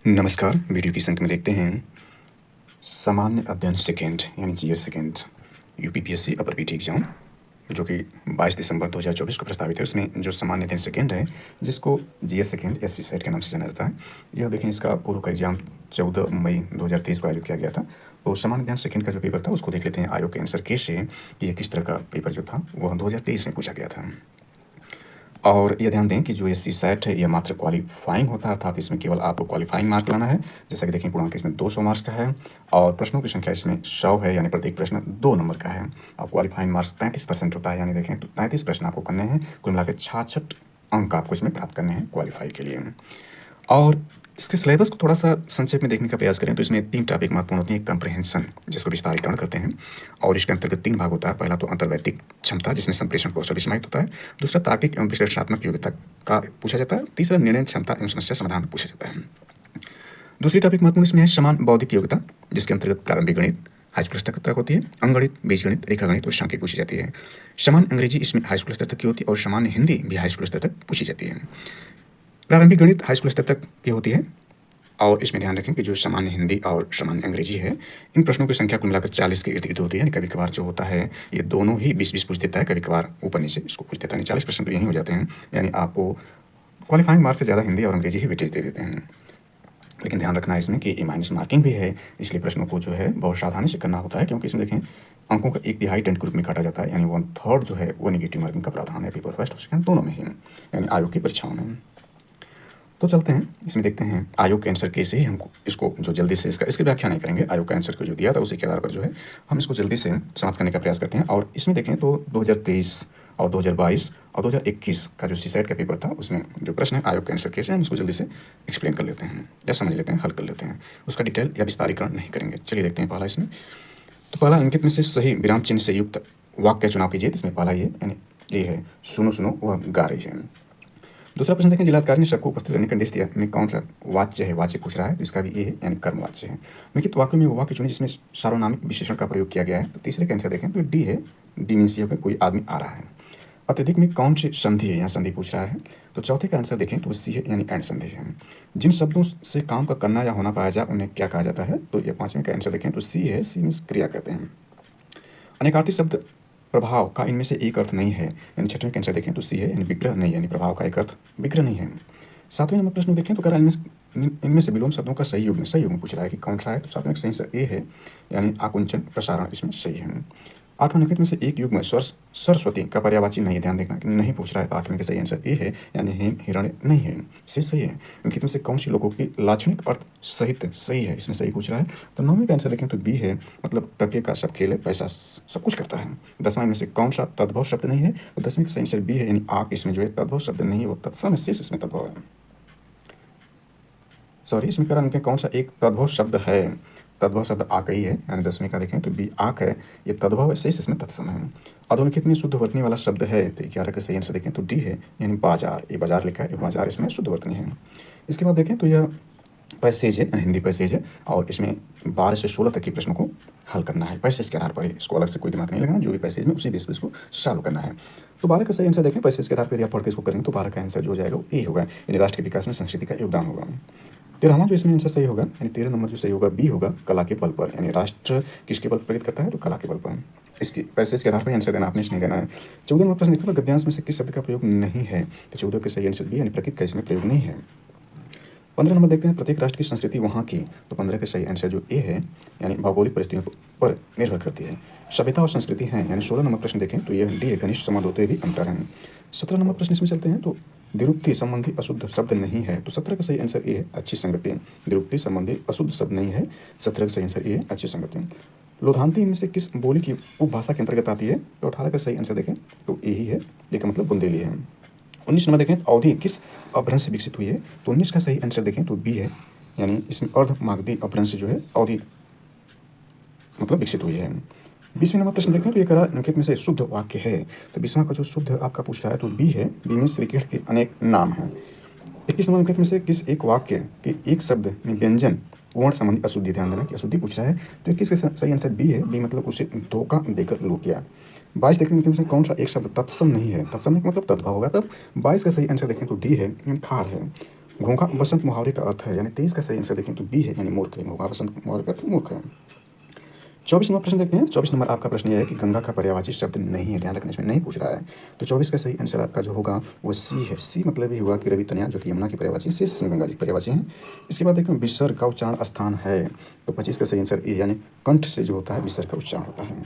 नमस्कार, वीडियो की संख्या में देखते हैं सामान्य अध्ययन सेकेंड यानी जीएस सेकेंड यूपीपीएससी अपर पीटी एग्जाम जो कि 22 दिसंबर 2024 को प्रस्तावित है। उसमें जो सामान्य अध्ययन सेकेंड है जिसको जीएस सेकेंड एससी सेट के नाम से जाना जाता है, यह देखें इसका पूर्व का एग्जाम 14 मई 2023 को आयोजित किया गया था। तो सामान्य अध्ययन सेकेंड का जो पेपर था उसको देख लेते हैं आयोग के आंसर के से कि यह किस तरह का पेपर जो था वह 2023 में पूछा गया था। और ये ध्यान दें कि जो एससी सेट है यह मात्र क्वालिफाइंग होता है, अर्थात इसमें केवल आपको क्वालिफाइंग मार्क लाना है। जैसा कि देखें पूर्णांक इसमें 200 मार्क्स का है और प्रश्नों की संख्या इसमें 100 है, यानी प्रत्येक प्रश्न 2 नंबर का है। और क्वालिफाइंग मार्क्स 33% होता है, यानी देखें तो 33 प्रश्न आपको करने हैं, कुल मिलाकर 66 अंक आपको इसमें प्राप्त करने हैं क्वालिफाई के लिए। और इसके सिलेबस को थोड़ा सा संक्षेप में देखने का प्रयास करें तो इसमें 3 टॉपिक महत्वपूर्ण होती हैं। कंप्रहेंशन, जिसको विस्तारीकरण कहते हैं, और इसके अंतर्गत 3 भाग होता है। पहला तो अंतर्वैयक्तिक क्षमता, जिसमें संप्रेषण कौशल भी समाहित होता है। दूसरा तार्किक एवं विश्लेषणात्मक योग्यता का पूछा जाता है। तीसरा निर्णय क्षमता एवं समस्या समाधान पूछा जाता है। दूसरी टॉपिक महत्वपूर्ण इसमें है समान बौद्धिक योग्यता, जिसके अंतर्गत प्रारंभिक गणित हाई स्कूल स्तर तक होती है, अंकगणित, बीजगणित, रेखागणित और सांख्यिकी पूछी जाती है। समान अंग्रेजी इसमें हाई स्कूल स्तर तक की होती है और सामान्य हिंदी भी हाई स्कूल स्तर तक पूछी जाती है। प्रारंभिक गणित हाई स्कूल स्तर तक की होती है और इसमें ध्यान रखें कि जो सामान्य हिंदी और सामान्य अंग्रेजी है, इन प्रश्नों की संख्या कुल मिलाकर 40 के इर्द-गिर्द होती है। यानी कभी कभार जो होता है ये दोनों ही 20-20 पूछ देता है, कभी कभार ऊपर नीचे इसको पूछ देता है। 40% तो यही हो जाते हैं, यानी आपको क्वालिफाइंग मार्क्स से ज़्यादा हिंदी और अंग्रेजी ही वेटेज दे देते हैं। लेकिन ध्यान रखना है इसमें कि माइनस मार्किंग भी है, इसलिए प्रश्नों को जो है बहुत सावधानी से करना होता है, क्योंकि इसमें देखें अंकों का 1/3 10 ग्रुप में काटा जाता है, यानी 1/3 जो है वो नेगेटिव मार्किंग का प्रावधान है पेपर फर्स्ट और सेकंड दोनों में ही, यानी आयोग की परीक्षाओं में। तो चलते हैं इसमें देखते हैं आयोग के आंसर कैसे ही हमको इसको जो जल्दी से इसकी व्याख्या नहीं करेंगे, आयोग का आंसर को जो दिया था उसी के आधार पर जो है हम इसको जल्दी से समाप्त करने का प्रयास करते हैं। और इसमें देखें तो 2023 और 2022 और 2021 का जो सीसेट का पेपर था उसमें जो प्रश्न है आयोग के आंसर कैसे, हम इसको जल्दी से एक्सप्लेन कर लेते हैं या समझ लेते हैं, हल कर लेते हैं। उसका डिटेल या विस्तारीकरण नहीं करेंगे। चलिए देखते हैं पहला इसमें। तो पहला निम्नलिखित में से सही विराम चिन्ह से युक्त वाक्य चुनाव कीजिए। इसमें पहला ये यानी ये है सुनो सुनो वह गा रही है। दूसरा प्रश्न देखें, जिलाधिकारी ने सबको उपस्थित रहने का निर्देश दिया में कौन सा वाच्य है, वाच्य पूछ रहा है तो इसका भी ये है यानी कर्म वाच्य है। लिखित वाक्य में वो वाक्य चुने जिसमें सार्वनामिक विशेषण का प्रयोग किया गया है। तो तीसरे का आंसर देखें तो डी है, डी मीन्स ये कोई आदमी आ रहा है। अत्यधिक में कौन सी संधि है, यहाँ संधि पूछ रहा है। तो चौथे का आंसर देखें तो सी है, यानी एंड संधि है। जिन शब्दों से काम का करना या होना पाया जाए उन्हें क्या कहा जाता है। तो ये पांचवें का आंसर देखें तो सी है, सी मीन्स क्रिया कहते हैं। अनेकार्थी शब्द प्रभाव का इनमें से एक अर्थ नहीं है, यानी छठवें का आंसर देखें तो सी है, यानी विग्रह नहीं, यानी प्रभाव का एक अर्थ विग्रह नहीं है। सातवें नंबर प्रश्न देखें तो कह रहा है इनमें से विलोम शब्दों का सही युग्म पूछ रहा है कि कौन सा है। तो सातवें का सही आंसर ए है, यानी आकुंचन प्रसारण इसमें सही है। आठवें निम्नलिखित में से एक युग्म सरस्वती का पर्यायवाची नहीं, ध्यान देखना कि नहीं पूछ रहा है। तो आठवें का सही आंसर ए है, यानी हिरण्य नहीं है, से सही है। निम्नलिखित में से कौन सी लोगों की लाक्षणिक अर्थ सहित सही है, इसमें सही पूछ रहा है। तो नौवें का आंसर देखें तो बी है, मतलब टके का सब खेल है, पैसा सब कुछ करता है। 10वां में से कौन सा तद्भव शब्द नहीं है। तो 10वें का सही आंसर बी है, यानी आक इसमें जो है तद्भव शब्द नहीं है, वो तत्सम शेष इसमें तद्भव है। सॉरी, इसमें कह रहा कौन सा एक तद्भव शब्द है। तद्भव शब्द आक ही है, यानी 10वें का देखें तो बी आक है, ये तद्भव है, शेष इसमें तत्सम है। अधोलिखित में शुद्ध वर्तनी वाला शब्द है। तो 11 का सही आंसर देखें तो डी है, यानी बाजार। ये बाजार लिखा है, ये बाजार इसमें शुद्ध वर्तनी है। इसके बाद देखें तो यह पैसेज है, हिंदी पैसेज है और इसमें 12 से 16 तक के प्रश्नों को हल करना है पैसेज के आधार पर ही। इसको अलग से कोई दिमाग नहीं लगाना, जो भी पैसेज में उसी बेस पर इसको सॉल्व करना है। तो 12 का सही आंसर देखें पैसेज के आधार पर यदि आप पढ़ के इसको करेंगे तो 12 का आंसर जो हो जाएगा वो ए होगा, यानी राष्ट्र के विकास में संस्कृति का योगदान होगा। 13वां जो इसमें आंसर सही होगा, यानी 13 नंबर जो सही होगा बी होगा, कला के बल पर, यानी राष्ट्र किसके बल प्रेरित करता है। तो कला के बल पर। इसकी पैसेज के आधार पर आंसर देना, आपने नहीं देना है। 14 नंबर प्रश्न देखो, गद्यांश में से किस शब्द का प्रयोग नहीं है। तो 14 का सही आंसर बी, यानी प्रकृति का इसमें प्रयोग नहीं है। 15 नंबर देखते हैं, प्रत्येक राष्ट्र की संस्कृति वहाँ की। तो 15 का सही आंसर जो ए है, यानी भौगोलिक परिस्थितियों पर निर्भर करती है। सभ्यता और संस्कृति है, यानी 16 नंबर प्रश्न देखें तो यह डी है, घनिष्ठ संबंध होते हुए भी अंतर है। 17 नंबर प्रश्न इसमें चलते हैं तो द्विरुक्ति संबंधी अशुद्ध शब्द नहीं है। तो 17 का सही आंसर ए है, अच्छी संगति। द्विरुक्ति संबंधी अशुद्ध शब्द नहीं है, 17 का सही आंसर ए है, अच्छी संगति। लोधांती इनमें से किस बोली की उपभाषा के अंतर्गत आती है। तो 18 का सही आंसर देखें तो ए ही है, ये का मतलब बुंदेली है। 19 नंबर देखें अवधि किस अपभ्रंश से विकसित हुई है। तो 19 का सही आंसर देखें तो बी है, यानी इसमें अर्धमागधी अपभ्रंश जो है अवधि मतलब विकसित हुई है। 20वें नंबर प्रश्न देखें तो ये करा निम्नलिखित में से शुद्ध वाक्य है। तो 20वां का जो शुद्ध आपका पूछ रहा है तो बी है, बी में श्री कृष्ण के अनेक नाम हैं। 21 नंबर निम्नलिखित में से किस एक वाक्य के एक शब्द में व्यंजन वर्ण संबंधी अशुद्धि, ध्यान देना कि अशुद्धि पूछ रहा है। तो 21 का सही आंसर बी है, बी मतलब उसे धोखा देकर लूट लिया। 22 देखने में से कौन सा एक शब्द तत्सम नहीं है। तत्सम नहीं मतलब तद्भव होगा, तब 22 का सही आंसर देखें तो डी है, खार है। घोंघा बसंत मुहावरे का अर्थ है, यानी 23 का सही आंसर देखें तो बी है, यानी मूर्ख है। घोंघा बसंत मुहावरे का अर्थ मूर्ख है। 24 नंबर प्रश्न देखते हैं। 24 नंबर आपका प्रश्न यह है कि गंगा का पर्यायवाची शब्द नहीं है, ध्यान रखना, इसमें नहीं पूछ रहा है। तो 24 का सही आंसर आपका जो होगा वो सी है। सी मतलब ये हुआ कि रवि तनया, जो कि यमुना की पर्यायवाची है, सी गंगा जी की पर्यायवाची हैं। इसके बाद देखो विसर्ग का उच्चारण स्थान है, तो 25 का सही आंसर ए, यानी कंठ से जो होता है विसर्ग का उच्चारण होता है।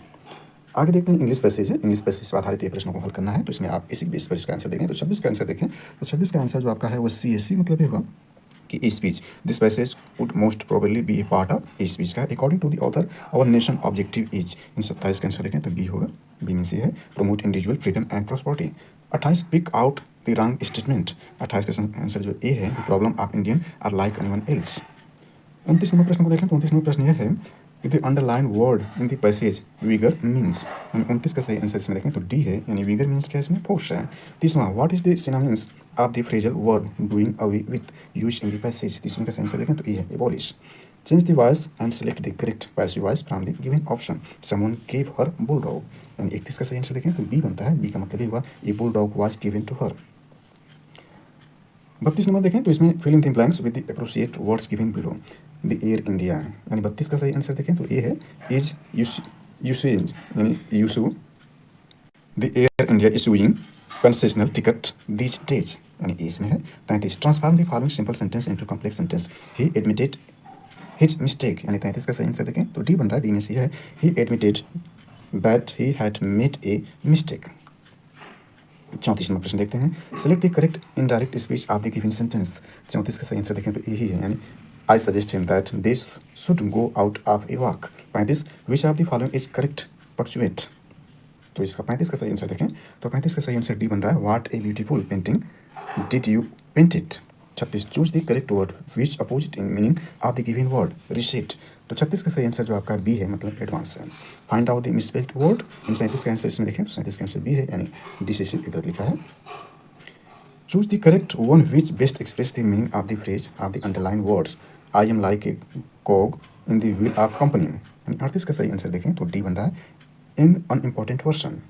आगे देखते हैं इंग्लिश पैसेज है। इंग्लिश पैसेज पर आधारित ये प्रश्नों को हल करना है, तो इसमें आप इसी बेस पर इसका आंसर देखें। तो 26 का आंसर देखें, तो 26 का आंसर जो आपका है वो सी है। सी मतलब ये होगा कि speech, this passage would most probably be a part of speech का according to the author our nation objective is. इन 27 का आंसर देखें तो बी होगा, बी मीन सी है, promote individual freedom and prosperity. 28 pick out the wrong statement, 28 का answer जो A है, the problem of Indian are like anyone else. 29 number प्रश्न को देखें तो 29 नंबर प्रश्न यह है कि the underline word in the passage vigour means. 29 का सही आंसर इसमें देखें तो डी है, यानी विगर मीन्स क्या है, इसमें फोर्स है। 30वां, what is the synonyms of the phrasal verb doing away with use in the passage. 30वें का सही आंसर देखें तो ए है, abolish. Change the voice and select the correct passive voice from the given option. Someone gave her bulldog, यानी 31 का सही answer देखें तो बी बनता है। बी का मतलब ये हुआ A bulldog was given to her. 32 number देखें तो इसमें fill in the blanks with the appropriate words given below. The Air India, यानी 32 का सही आंसर देखें तो ए है, इज यूसेज, यानी यूसू the Air India issuing concessional ticket these days, यानी ए इसमें है। 33, transform the following simple sentence into complex sentence. He admitted his mistake, यानी 33 का सही आंसर देखें तो डी बन रहा है, डी में सी है, he admitted that he had made a mistake. 34 number प्रश्न देखते हैं। Select the correct indirect speech of the given sentence. 34 का सही आंसर देखें तो यही है, यानी I suggest him that this should go out of a walk. 35, which of the following is correct punctuate. तो इसका 35 का सही आंसर देखें तो 35 का सही आंसर डी बन रहा है, what a beautiful painting did you paint it. 36, choose the correct word which opposite in meaning of the given word receipt. तो 36 का सही आंसर जो आपका बी है, मतलब एडवांस है। Find out the misspelled word. इन 37 का आंसर इसमें देखें तो 37 का आंसर बी है, यानी डिसिसिव गलत लिखा है। Choose the correct one which best express the meaning of the phrase of the underline words. I am like a कॉग in the wheel of company, यानी 38 का सही आंसर देखें तो डी बन रहा है, इन अनइम्पॉर्टेंट पर्सन।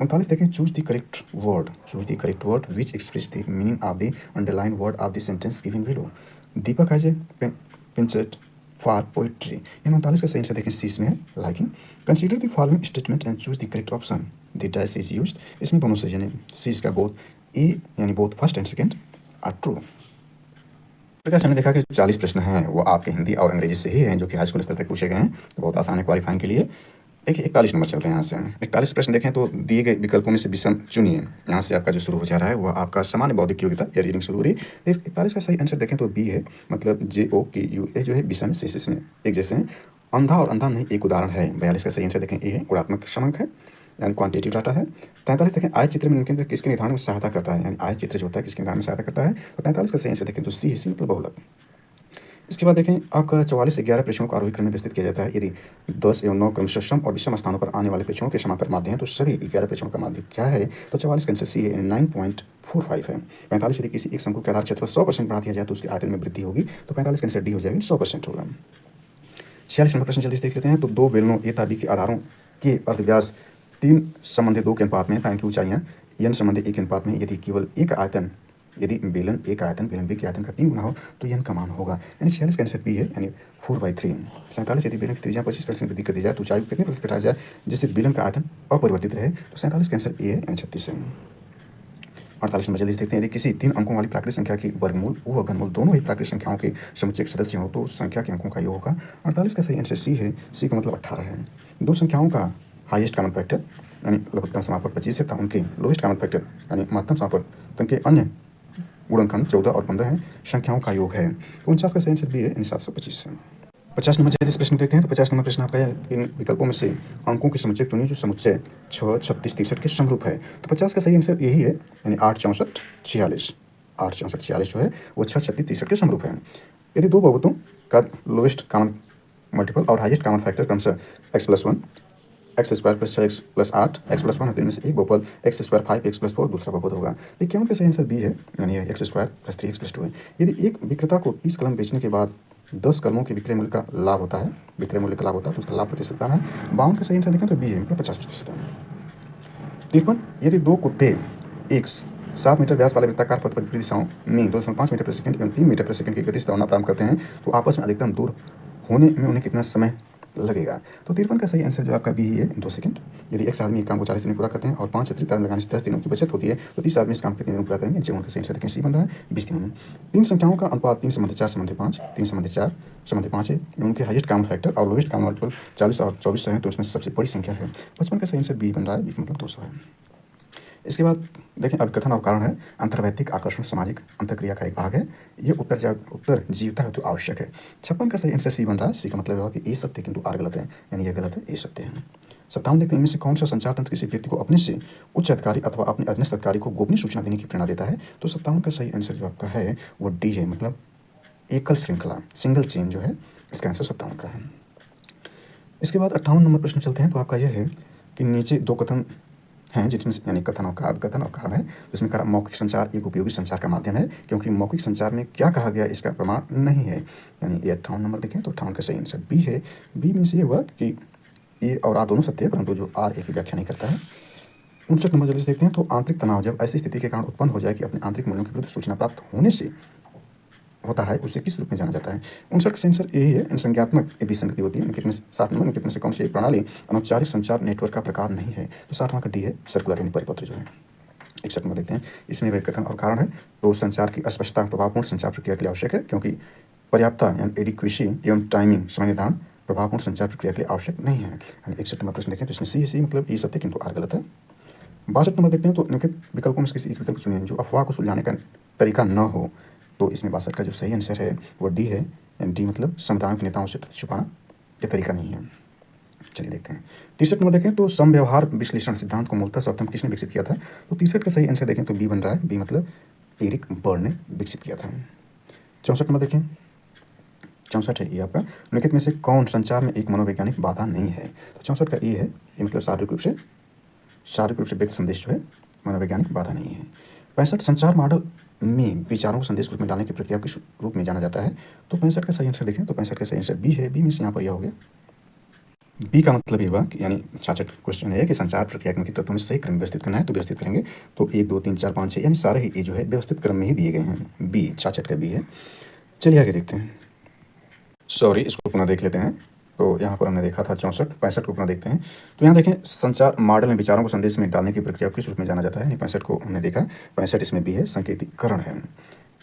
39 देखें, choose the correct word, choose the correct word which express the meaning of the underline word of the sentence given below. Deepak has a penchant for poetry, यानी 39 का सही आंसर देखें सी इसमें है, liking. Consider the following statement and choose the correct option. The dash is used, इसमें दोनों सही, यानी सी इसका बोथ ए, यानी both first and second are true. प्रकाश हमने देखा कि 40 प्रश्न हैं वो आपके हिंदी और अंग्रेजी से ही हैं, जो कि हाई स्कूल स्तर तक पूछे गए हैं, तो बहुत आसान है क्वालिफाइंग के लिए। देखिए 41 नंबर चलते हैं यहाँ से। 41 प्रश्न देखें तो दिए गए विकल्पों में से विषम चुनिए। यहाँ से आपका जो शुरू हो जा रहा है वह आपका सामान्य बौद्धिक योग्यता या रीडिंग शुरू हो रही है। 41 का सही आंसर देखें तो बी है, मतलब JOKUA जो है विषम से इसमें एक जैसे हैं। अंधा और अंधा नहीं एक उदाहरण है। 42 का सही आंसर देखें ए है, गुणात्मक समांक है, यानी क्वांटिटेटिव डाटा है। 43 देखें, आय चित्र में निम्नलिखित किसके निर्धारण में सहायता करता है, यानी आय चित्र जो होता है किसके निर्धारण में सहायता करता है। तो 43 का सही आंसर देखें तो सी है, सी मतलब बहुलक। इसके बाद देखें आपका 44 से 11 प्रेक्षणों को आरोही क्रम में विस्तृत किया जाता है। यदि 10 एवं 9 क्रमशः सम और विषम स्थानों पर आने वाले प्रेक्षणों के समांतर माध्य हैं तो सभी 11 प्रेक्षणों का माध्य क्या है, तो 44 का आंसर सी है, 9.45 है। 45, यदि किसी एक शंकु के आधार क्षेत्र 100% बढ़ा दिया जाए तो उसके आयतन में वृद्धि होगी, तो 45 का आंसर डी हो जाएगी, 100% होगा। 46 नंबर प्रश्न जल्दी से देख लेते हैं। तो दो बेलनों ए ताबी के आधारों के अर्धव्यास 3 संबंधित 2 के अनुपात में, पैन की ऊंचाइयाँ n संबंधित 1 के अनुपात में, यदि केवल एक आयतन, यदि बेलन ए का आयतन बेलन बी के आयतन का 3 गुना हो तो n का मान होगा, यानी 46 का आंसर बी है, यानी 4/3। 47, यदि बेलन की त्रिज्या 25% वृद्धि कर दी जाए तो ऊंचाई कितने प्रतिशत घटाया जाए जिससे बेलन का आयतन अपरिवर्तित रहे, तो 47 का आंसर ए है, यानी 36 है। 48 नंबर जल्दी देखते हैं। यदि किसी 3 अंकों वाली प्राकृतिक संख्या की वर्गमूल व घनमूल दोनों ही प्राकृतिक संख्याओं के समुच्चय सदस्य हो तो संख्या के अंकों का योग होगा। 48 का सही आंसर सी है, सी का मतलब 18 है। दो संख्याओं का हाईएस्ट कॉमन फैक्टर यानी लघुत्तम समापक 25 है, तथा उनके लोएस्ट कॉमन फैक्टर यानी महत्तम समापक तक के अन्य गुणनखंड 14 और 15 हैं, संख्याओं का योग है। 49 का सही आंसर बी है, यानी 725 है। 50 नंबर जल्दी इस प्रश्न देखते हैं। तो 50 नंबर प्रश्न आपका है, इन विकल्पों में से अंकों के समुच्चय चुनिए जो समुच्चय 6, 36, 63 के समरूप है। तो 50 का सही आंसर यही है, यानी 8, 64, 46। 8, 64, 46 जो है वो 6, 36, 63 के समरूप है। यदि दो बहुपदों का लोएस्ट कॉमन मल्टीपल और हाईएस्ट कॉमन फैक्टर क्रमशः x+1, x² + 6x + 8, x+1 है, तो इनमें से एक बहुपद x² 5x + 4 दूसरा बहुपद होगा। 51 का सही आंसर बी है, यानी x² + 3x + 2 है। यदि एक विक्रेता को 30 कलम बेचने के बाद 10 कलमों के विक्रय मूल्य का लाभ होता है, विक्रय मूल्य का लाभ होता है, तो उसका लाभ प्रतिशत कितना है। 52 का सही आंसर देखें तो बी है, मतलब 50% है। 53, यदि 2 कुत्ते एक 7 मीटर व्यास वाले वृत्ताकार पथ पर विपरीत दिशाओं में 2.5 मीटर प्रति सेकंड एवं 3 मीटर प्रति सेकंड की गति से दौड़ना प्रारंभ करते हैं तो आपस में अधिकतम दूर होने में उन्हें कितना समय लगेगा? तो 53 का सही आंसर जो आपका बी ही है, 2 सेकंड। यदि एक आदमी एक काम को 40 दिन में पूरा करते हैं और 5 अतिरिक्त आदमी लगाने से 10 दिनों की बचत होती है तो 30 आदमी इस काम कितने दिन में पूरा करेंगे? जो उनका सही आंसर देखें सी बन रहा है 20 दिनों में। 3 संख्याओं का अनुपात 3:4:5, 3:4:5 है। उनके हाईएस्ट कॉमन फैक्टर और लोएस्ट कॉमन मल्टीपल 40 और 24 है, तो इसमें सबसे बड़ी संख्या है 55 का सही आंसर बी बन रहा है, बी मतलब 200 है। इसके बाद देखें अभिकथन और कारण है। अंतर्वैयक्तिक आकर्षण सामाजिक अंतर्क्रिया का एक भाग है। ये उत्तर जीवता हेतु आवश्यक है। 56 का सही आंसर सी बन रहा है। सी का मतलब है कि ए सत्य किंतु आर गलत है, यानी ये गलत है, ए सत्य है। 57 देखते हैं इनमें से कौन सा संचार तंत्र किसी व्यक्ति को अपने से उच्च अधिकारी अथवा अपने अधीनस्थ अधिकारी को गोपनीय सूचना देने की प्रेरणा देता है? तो 57 का सही आंसर जो आपका है वो डी है, मतलब एकल श्रृंखला, सिंगल चेन जो है, इसका आंसर 57 का है। इसके बाद 58 नंबर प्रश्न चलते हैं। तो आपका यह है कि नीचे दो कथन हैं जिसमें यानी कथन और कारण है। जिसमें कहा मौखिक संचार एक उपयोगी संचार का माध्यम है, क्योंकि मौखिक संचार में क्या कहा गया इसका प्रमाण नहीं है, यानी ये 58 नंबर देखें तो 58 का सही आंसर बी है। बी मीन्स ये हुआ कि ए और आर दोनों सत्य है, परंतु जो आर ए की व्याख्या नहीं करता है। 59 नंबर जल्दी से देखते हैं। तो आंतरिक तनाव जब ऐसी स्थिति के कारण उत्पन्न हो जाए कि अपने आंतरिक मूल्यों के विरुद्ध सूचना प्राप्त होने से होता है, उसे किस रूप में जाना जाता है? 59 का आंसर यही है। संज्ञात्मक विसंगति होती है। निम्नलिखित में 60 नंबर निम्नलिखित में से कौन सी एक प्रणाली अनौपचारिक संचार नेटवर्क का प्रकार नहीं है? तो 60वां का डी है, सर्कुलर यानी परिपत्र जो है। 61 में देखते हैं। इसमें वे कथन और कारण है। तो संचार की अस्पष्टता प्रभावपूर्ण संचार प्रक्रिया के लिए आवश्यक है, क्योंकि पर्याप्तता यानी एडिक्वेसी एवं टाइमिंग समय निर्धारण प्रभावपूर्ण संचार प्रक्रिया के लिए आवश्यक नहीं है। यानी 61 नंबर प्रश्न देखें तो इसमें सी मतलब ई सत्य किंतु आर गलत है। 62 नंबर देखते हैं। तो निम्नलिखित विकल्पों में से किसी एक विकल्प चुनिए जो अफवाह को सुलझाने का तरीका न हो। तो इसमें 62 का जो सही आंसर है वो डी है। डी मतलब समुदायों के नेताओं से तथ्य छुपाना ये तरीका नहीं है। चलिए देखते हैं 63 नंबर देखें। तो समव्यवहार विश्लेषण सिद्धांत को मूलतः सर्वप्रथम किसने विकसित किया था? तो 63 का सही आंसर देखें तो बी बन रहा है। बी मतलब एरिक बर्न ने विकसित किया था। 64 नंबर देखें। 64 है ये आपका। निम्नलिखित में से कौन संचार में एक मनोवैज्ञानिक बाधा नहीं है? तो 64 का ए है। ये मतलब शारीरिक रूप से व्यक्त संदेश जो है मनोवैज्ञानिक बाधा नहीं है। 65 संचार मॉडल में विचारों को संदेश रूप में डालने की प्रक्रिया किस रूप में जाना जाता है? तो 65 का सही आंसर देखें तो 65 का सही आंसर बी है। बी मीन्स यहाँ पर यह हो गया। बी का मतलब ये हुआ कि यानी 66 क्वेश्चन है कि संचार प्रक्रिया के मुख्य तत्वों में सही क्रम व्यवस्थित करना है, तो व्यवस्थित करेंगे। तो 1 2 3 4 5 6 यानी सारे ही ए जो है व्यवस्थित क्रम में ही दिए गए हैं। बी 66 का बी है। चलिए आगे देखते हैं। सॉरी, इसको पुनः देख लेते हैं। तो यहाँ पर हमने देखा था 64, 65 को पुनः देखते हैं। तो यहाँ देखें संचार मॉडल में विचारों को संदेश में डालने की प्रक्रिया किस रूप में जाना जाता है? 65 को हमने देखा। 65 इसमें भी है, संकेतीकरण है।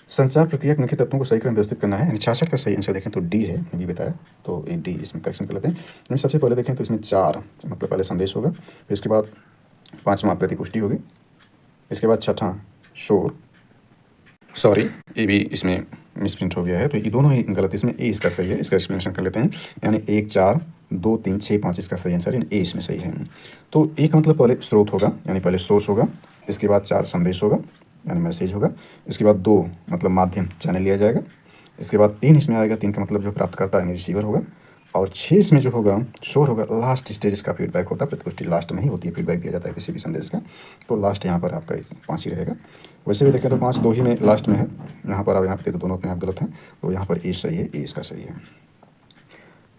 संचार प्रक्रिया के मुख्य तत्वों को सही क्रम व्यवस्थित करना है, यानी 66 का सही आंसर देखें तो डी है, मैंने भी बताया। तो ये डी इसमें करेक्शन कर लेते हैं। यानी सबसे पहले देखें तो इसमें 4 मतलब पहले संदेश होगा, फिर इसके बाद 5वां प्रतिपुष्टि होगी, इसके बाद 6वां शोर। सॉरी, ये भी इसमें मिसप्रिंट हो गया है, तो ये दोनों ही गलत। इसमें ए इसका सही है, इसका एक्सप्लेनेशन कर लेते हैं। यानी 1 4 2 3 6 5 इसका सही आंसर है, ए इसमें सही है। तो ए का मतलब पहले स्रोत होगा, यानी पहले सोर्स होगा, इसके बाद 4 संदेश होगा यानी मैसेज होगा, इसके बाद 2 मतलब माध्यम चैनल लिया जाएगा, इसके बाद 3 इसमें आएगा, 3 का मतलब जो प्राप्त करता है यानी रिसीवर होगा, और 6 इसमें जो होगा शोर होगा। लास्ट स्टेज इसका फीडबैक होता है, प्रतिपुष्टि लास्ट में ही होती है, फीडबैक दिया जाता है किसी भी संदेश का। तो लास्ट यहाँ पर आपका 5 ही रहेगा। वैसे भी देखें तो 5 2 ही में लास्ट में है, यहाँ पर आप यहाँ पे तो दोनों अपने आप गलत हैं, तो यहाँ पर ए सही है, ए इसका सही है।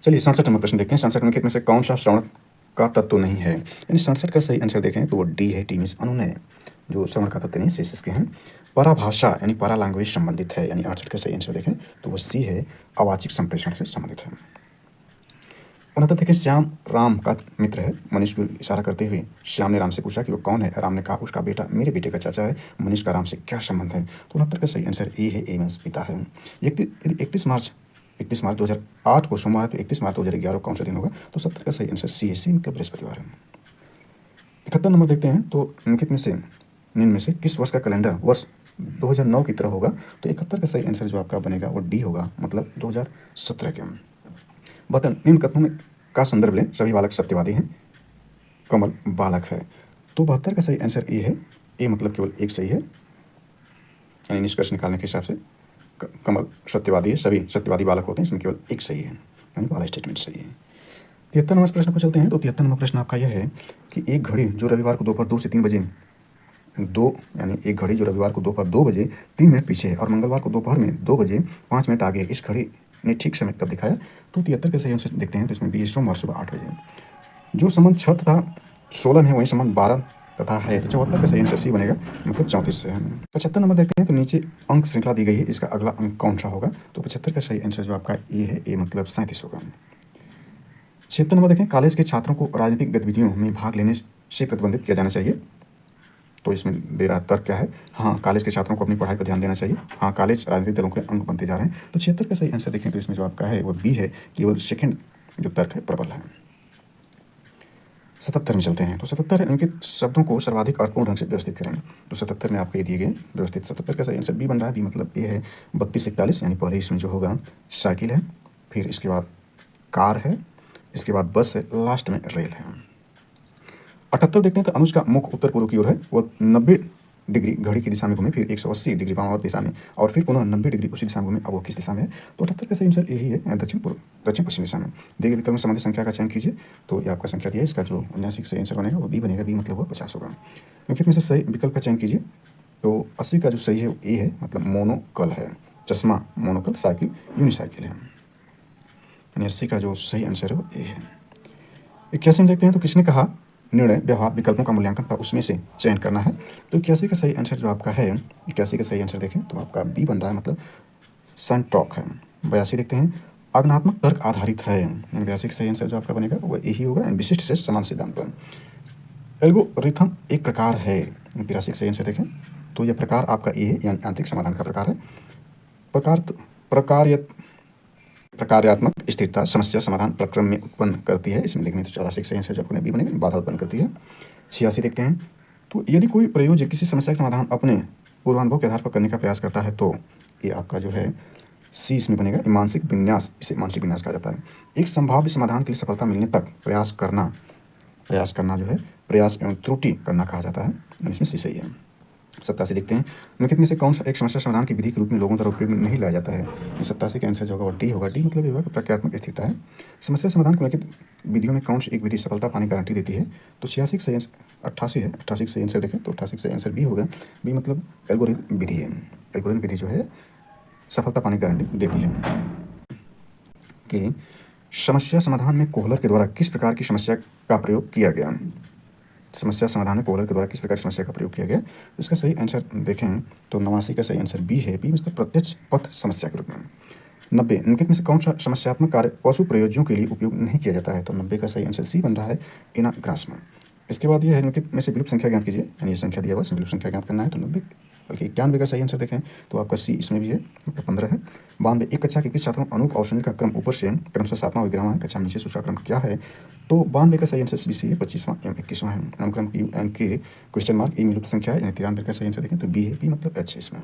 चलिए 67 नंबर प्रश्न देखते हैं। 67 निम्नलिखित में से कौन सा श्रवण का तत्व नहीं है? यानी 67 का सही आंसर देखें तो वो डी है, टी मीन्स अनुनय, जो श्रवण का तत्व नहीं शेष इसके हैं। पराभाषा यानी पैरा लैंग्वेज संबंधित है, यानी 68 का सही आंसर देखें तो वो सी है, अवाचिक संप्रेषण से संबंधित है। 69 देखें। श्याम राम का मित्र है। मनीष को इशारा करते हुए श्याम ने राम से पूछा कि वो कौन है? राम ने कहा उसका बेटा मेरे बेटे का चाचा है। मनीष का राम से क्या संबंध है? तो 69 का सही आंसर ए है, ए मीन्स पिता है। 31 मार्च 2008 को सोमवार है, तो 31 मार्च 2011 कौन सा दिन होगा? तो 70 का सही आंसर सी है, सी मतलब बृहस्पतिवार है। 71 नंबर देखते हैं। तो निम्न में से किस वर्ष का कैलेंडर वर्ष 2009 की तरह होगा? तो 71 का सही आंसर जो आपका बनेगा वो डी होगा, मतलब 2017 के। बतन निम्न कथनों में का संदर्भ लें, सभी बालक सत्यवादी हैं, कमल बालक है। तो 72 का सही आंसर ए है, ए मतलब केवल एक सही है, यानी निष्कर्ष निकालने के हिसाब से कमल सत्यवादी है, सभी सत्यवादी बालक होते हैं, इसमें केवल एक सही है, यानी वाला स्टेटमेंट सही है। 73 नंबर प्रश्न पर चलते हैं। तो 73 नंबर प्रश्न आपका यह है कि एक घड़ी जो रविवार को दोपहर 2 से 3 बजे यानी एक घड़ी जो रविवार को दोपहर 2 बजे 3 मिनट पीछे है और मंगलवार को दोपहर में 2 बजे 5 मिनट आगे, इस घड़ी ने ठीक समय कब दिखाया? तो 73 के सही आंसर देखते हैं। तो इसमें 20 सोमवार सुबह 8 बजे। जो संबंध 6 तथा 16 में है वही संबंध 12 तथा है, तो 74 का सही आंसर सी बनेगा, मतलब 34 है। 75 नंबर देखते हैं, तो नीचे अंक श्रृंखला दी गई है, इसका अगला अंक कौन सा होगा? तो 75 का सही आंसर जो आपका ए है, ए मतलब 37 होगा। 76 नंबर देखें, कॉलेज के छात्रों को राजनीतिक गतिविधियों में भाग लेने से प्रतिबंधित किया जाना चाहिए। तो इसमें दे रहा तर्क क्या है? हाँ, कॉलेज के छात्रों को अपनी पढ़ाई पर ध्यान देना चाहिए। हाँ, कॉलेज राजनीतिक दलों के अंग बनते जा रहे हैं। तो 76 का सही आंसर देखें तो इसमें जो आपका है वो बी है, केवल सेकंड जो तर्क है प्रबल है। 77 में चलते हैं, तो 77 इनके शब्दों को सर्वाधिक अर्थपूर्ण ढंग से व्यवस्थित करें। तो 77 में आपको ये दिए गए व्यवस्थित। 77 का सही आंसर बी बन रहा है, बी मतलब ए है 3241, यानी पहले इसमें जो होगा साइकिल है, फिर इसके बाद कार है, इसके बाद बस है, लास्ट में रेल है। 78 देखते हैं, तो अनुज का मुख उत्तर पूर्व की ओर है, वो 90 डिग्री घड़ी की दिशा में घूमे, फिर 180 डिग्री वामावर्त दिशा में, और फिर पुनः 90 डिग्री उसी दिशा में घूमे। अब वो किस दिशा में है? तो 78 का सही आंसर यही है, दक्षिण पश्चिम दिशा में। देखिए विकल्प में संबंधित संख्या का चयन कीजिए, तो ये आपका संख्या दिया है, इसका जो 79 सही आंसर बनेगा वो बी बनेगा, बी मतलब वो 50 होगा। क्योंकि इसमें से सही विकल्प का चयन कीजिए, तो 80 का जो सही है वो ए है, मतलब मोनोकल है, चश्मा मोनोकल, साइकिल यूनिसाइकिल है, यानी 80 का जो सही आंसर है वो ए है। 81 में देखते हैं, तो किसने कहा निर्णय व्यवहार विकल्पों का मूल्यांकन था उसमें से चयन करना है। तो 81 का सही आंसर जो आपका है, 81 का सही आंसर देखें तो आपका बी बन रहा है, मतलब सनटॉक है। 82 देखते हैं, आगमनात्मक तर्क आधारित है, 82 का सही आंसर जो आपका बनेगा वो यही होगा, विशिष्ट से समान सिद्धांत पर। एल्गोरिथम एक प्रकार है, 83 का सही आंसर देखें तो यह प्रकार आपका ए है, यानी आंतरिक समाधान का प्रकार है। प्रकार्यात्मक स्थिरता समस्या समाधान प्रक्रम में उत्पन्न करती है, इसमें लिखने तो 84 सही आंसर जो आपने बी बनेगा, बाधा उत्पन्न करती है। 86 देखते हैं, तो यदि कोई प्रयोज्य किसी समस्या का समाधान अपने पूर्वानुभव के आधार पर करने का प्रयास करता है तो ये आपका जो है सी इसमें बनेगा, मानसिक विन्यास, इसे मानसिक विन्यास कहा जाता है। एक संभाव्य समाधान के लिए सफलता मिलने तक प्रयास करना जो है प्रयास एवं त्रुटि करना कहा जाता है, इसमें सी सही है। 87 देखते हैं, निम्नलिखित में से कौन सा एक समस्या समाधान की विधि के रूप में लोगों द्वारा उपयोग में नहीं लाया जाता है? 87 का आंसर जो होगा डी होगा, डी मतलब ये होगा प्रक्रियात्मक स्थिरता है। समस्या समाधान की निम्नलिखित विधियों में कौन सी एक विधि सफलता पाने की गारंटी देती है? तो 86 का सही आंसर 88 है, 88 का सही आंसर देखें तो 88 का आंसर बी होगा, बी मतलब एल्गोरिथम विधि है। एल्गोरिथम विधि जो है सफलता पाने की गारंटी देती है। कि समस्या समाधान में कोहलर के द्वारा किस प्रकार की समस्या का प्रयोग किया गया? समस्या समाधान में कोहलर के द्वारा किस प्रकार की समस्या का प्रयोग किया गया? इसका सही आंसर देखें तो 89 का सही आंसर बी है, बी मतलब प्रत्यक्ष पथ समस्या के रूप में। 90 निम्नलिखित में से कौन सा समस्यात्मक कार्य पशु प्रयोज्यों के लिए उपयोग नहीं किया जाता है? तो 90 का सही आंसर सी बन रहा है, एनाग्रास्मा। इसके बाद ये है निम्नलिखित में से विलुप्त संख्या ज्ञात कीजिए, यानी ये संख्या दिया हुआ है, विलुप्त संख्या ज्ञात करना है। तो 90 बल्कि 91 का सही आंसर देखें तो आपका सी इसमें भी है, मतलब 15 है। 92 एक कक्षा के 21 छात्रों अनूप और सुनील का क्रम ऊपर से क्रमशः 7वां विग्रह है, कक्षा में नीचे दूसरा क्रम क्या है? तो 92 का सही आंसर बी है, 25वां एवं 21वां है। अनुक्रम क्यू एन के क्वेश्चन मार्क ई विलुप्त संख्या है, यानी 93 का सही आंसर देखें तो बी है, बी मतलब एच है इसमें।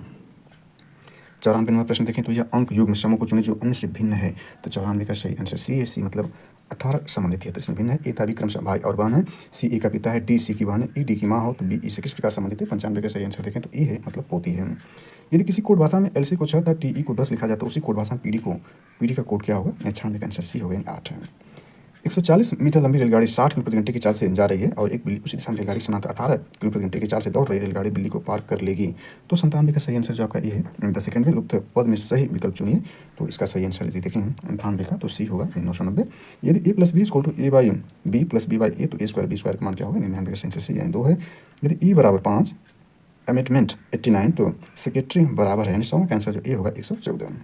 94 नंबर प्रश्न देखें तो यह अंक युग्म समूह को चुने जो अन्य से भिन्न है। तो 94 का सही आंसर सी है, सी मतलब 18 संबंधित है तो इसमें भिन्न है। ए था विक्रम भाई और बहन है, सी ए का पिता है, डी सी की बहन है, ई डी की माँ हो, तो बी ई से किस प्रकार संबंधित है? 95 का सही आंसर देखें तो ए है, मतलब पोती है। यदि किसी कोड भाषा में एलसी को 6 तथा टीई को 10 लिखा जाता है, उसी कोड भाषा में पीडी का कोड क्या होगा? 96 का आंसर सी होगा, 8 है। 140 मीटर लंबी रेलगाड़ी 60 किलोमीटर प्रति घंटे की चाल से जा रही है और एक बिल्ली उसी दिशा में रेलगाड़ी समांतर 18 किलोमीटर प्रति घंटे की चाल से दौड़ रही रेलगाड़ी बिल्ली को पार कर लेगी। तो 97 का सही आंसर जो आपका ये है। 10 सेकंड में लुप्त पद में सही विकल्प चुनिए, तो इसका सही आंसर यदि देखें 98 का तो सी होगा, 990। यदि A plus B equal to A by B plus B by A, तो ए स्क्वायर बी स्क्वायर का मान क्या होगा? 99 का सही आंसर सी, यानी 2 है। यदि ई बराबर 5, अमेटमेंट 89, तो सेक्रेटरी बराबर है, यानी 100 का आंसर जो ए होगा 114।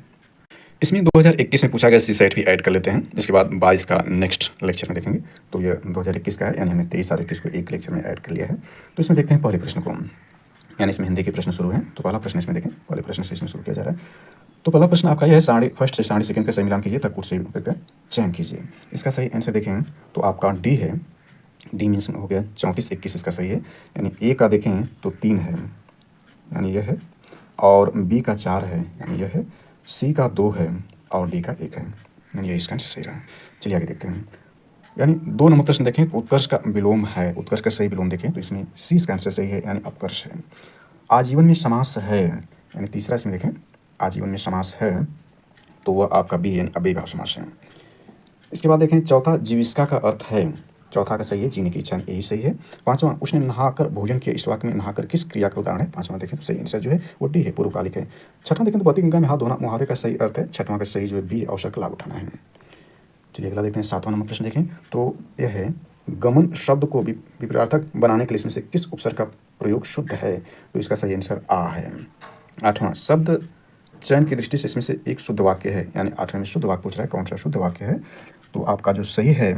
इसमें 2021 में पूछा गया सी सेट भी ऐड कर लेते हैं, इसके बाद 22 का नेक्स्ट लेक्चर में देखेंगे। तो ये 2021 का है, यानी हमने 23 और 21 को एक लेक्चर में ऐड कर लिया है। तो इसमें देखते हैं पहले प्रश्न को, यानी इसमें हिंदी के प्रश्न शुरू हैं। तो पहला प्रश्न इसमें देखें, पहले प्रश्न से इसमें शुरू किया जा रहा है। तो पहला प्रश्न आपका यह है, फर्स्ट से 60 का सही मिलान कीजिए, तक से का चयन कीजिए। इसका सही आंसर देखें तो आपका डी है, डी मीन्स हो गया 34 21 इसका सही है, यानी ए का देखें तो 3 है, यानी यह है, और बी का 4 है, यानी यह है, सी का 2 है और डी का 1 है, यानी ये इसका आंसर सही रहा है। चलिए आगे देखते हैं, यानी 2 नंबर प्रश्न देखें तो उत्कर्ष का विलोम है, उत्कर्ष का सही विलोम देखें तो इसमें सी इसका आंसर सही है, यानी अपकर्ष है। आजीवन में समास है, यानी तीसरा इसमें देखें आजीवन में समास है, तो वह आपका बी यानी अव्ययीभाव समास है। इसके बाद देखें चौथा जीविका का अर्थ है, चौथा का सही है, जीने की इच्छा, यही सही है। पांचवा उसने नहाकर भोजन किया, इस वाक्य में नहाकर किस क्रिया का उदाहरण है? पांचवा देखें तो सही आंसर जो है वो डी है, पूर्वकालिक है। छठा देखें तो बहती गंगा में हाथ धोना, मुहावरे का सही अर्थ है। छठवां का सही जो है बी, अवसर का लाभ उठाना है। चलिए अगला देखते हैं, 7वां नंबर प्रश्न देखें तो यह है गमन शब्द को विपरीतार्थक बनाने के लिए इसमें से किस उपसर्ग का प्रयोग शुद्ध है? तो इसका सही आंसर आ है। 8वां, शब्द चयन की दृष्टि से इसमें से एक शुद्ध वाक्य है, यानी 8वें में शुद्ध वाक्य पूछ रहा है, कौन सा शुद्ध वाक्य है? तो आपका जो सही है